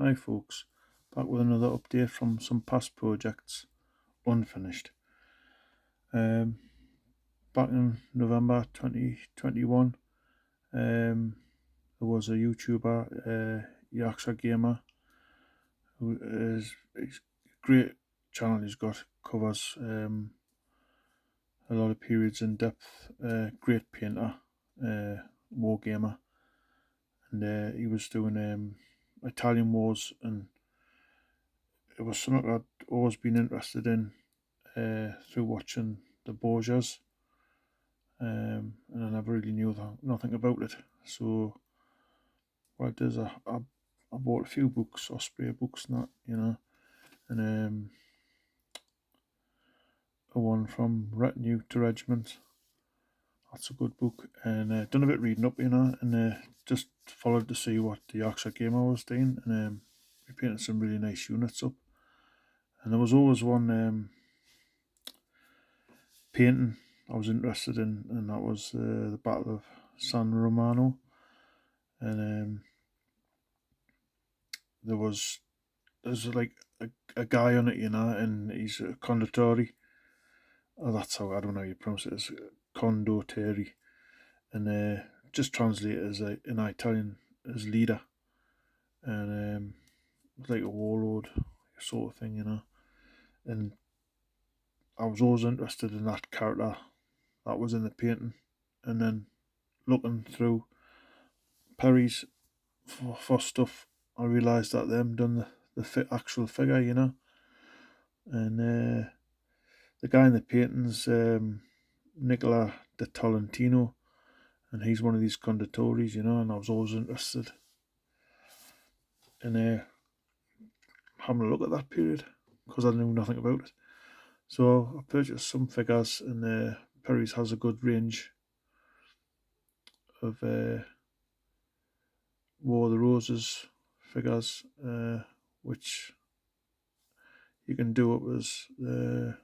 Hi folks, back with another update from some past projects unfinished. Um, Back in November 2021, there was a YouTuber, Yaksha Gamer, who is he's a great channel. He's got covers a lot of periods in depth. Great painter, war gamer, and he was doing Italian wars, and it was something I'd always been interested in through watching the Borgias, and I never really knew nothing about it. So what I did is I bought a few books, Osprey books, and that, and a one from Retinue to Regiment. That's a good book, and done a bit reading up, and just followed to see what the Yorkshire Gamer was doing, and we painted some really nice units up. And there was always one painting I was interested in, and that was the Battle of San Romano. And there's like a guy on it, and he's a condottieri. Oh, that's how, I don't know how you pronounce it. It's condottieri, and just translate it as in Italian as leader, and like a warlord sort of thing, And I was always interested in that character that was in the painting, and then looking through Perry's for stuff, I realised that them done the actual figure, and the guy in the paintings, Nicola de Tolentino, and he's one of these condottieri, and I was always interested in having a look at that period because I knew nothing about it. So I purchased some figures, and Perry's has a good range of War of the Roses figures, which you can do up as the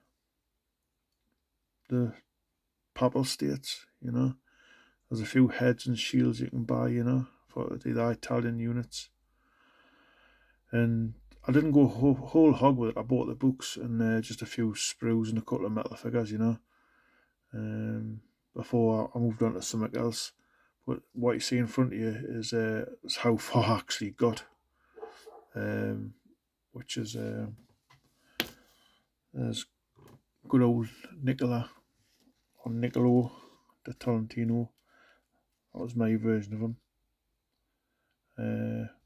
Papal States, There's a few heads and shields you can buy, for the Italian units. And I didn't go whole hog with it. I bought the books and just a few sprues and a couple of metal figures, before I moved on to something else. But what you see in front of you is how far I actually got, which is there's good old Nicola or Niccolo de Tolentino. That was my version of him.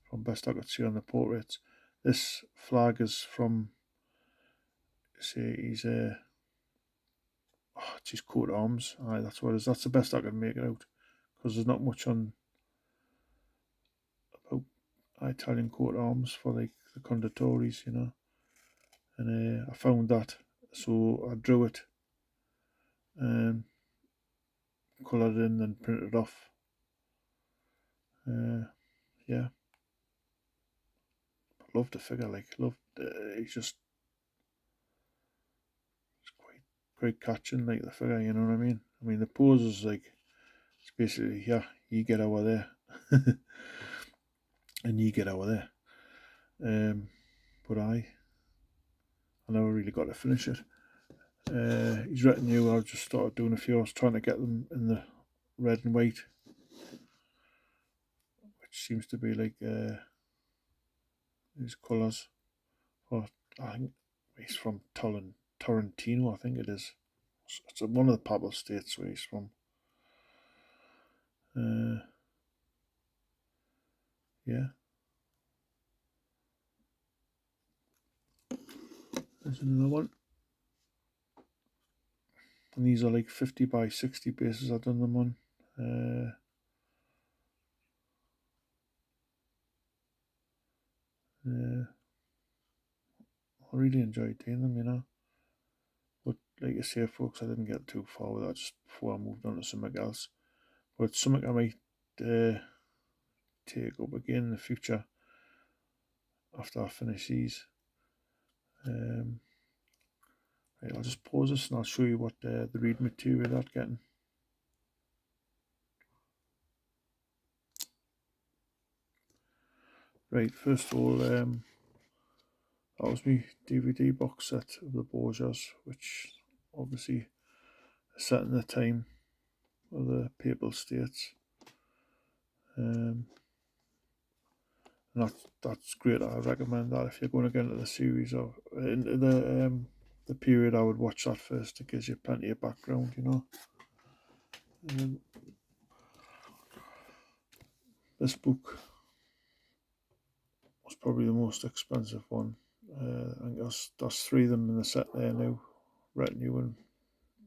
From best I could see on the portraits. This flag is from, say, he's it's his coat of arms. Aye, that's what it is. That's the best I can make it out, because there's not much on about Italian coat of arms for like the condottieri, And I found that, so I drew it, and coloured in and printed it off. Yeah, love the figure. He's just great catching, like the figure. You know what I mean? I mean the pose is like, it's basically, yeah, you get over there, and you get over there. But I never really got to finish it. His retinue, I just started doing a few. I was trying to get them in the red and white, which seems to be like his colours. Or I think he's from Torrentino, I think it is. It's one of the Papal States where he's from. Yeah. There's another one. And these are like 50 by 60 bases I've done them on. I really enjoyed doing them, But like I say, folks, I didn't get too far with that just before I moved on to something else. But it's something I might take up again in the future after I finish these. Right, I'll just pause this and I'll show you what the read material I'm getting. Right, first of all, that was my DVD box set of the Borgias, which obviously is set in the time of the Papal States. And that's great. I recommend that if you're going to get into the series or into the period. I would watch that first. It gives you plenty of background, you know. This book was probably the most expensive one. I think there's three of them in the set there now, Retinue and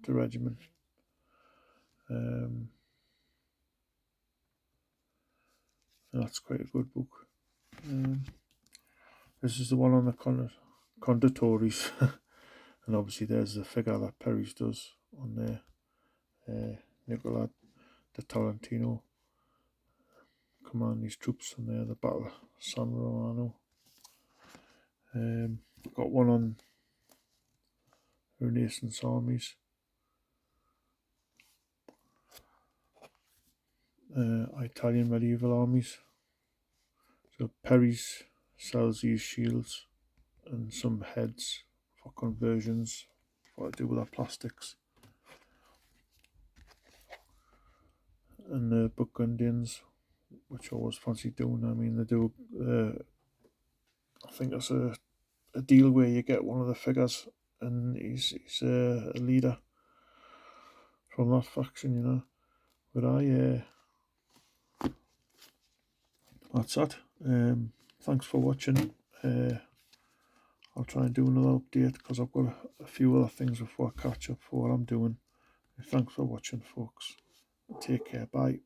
the Regiment. And that's quite a good book. This is the one on the Condottieri, and obviously there's the figure that Perry's does on there. Nicola de Tolentino command these troops on there, the Battle of San Romano. Got one on Renaissance armies. Italian medieval armies. So Perry's sells these shields and some heads for conversions, what to do with our plastics. And the Burgundians, which I always fancy doing. I mean, they do. I think it's a deal where you get one of the figures, and he's a leader from that faction, you know. But that's that. Thanks for watching. I'll try and do another update because I've got a few other things before I catch up for what I'm doing. Thanks for watching, folks. Take care. Bye.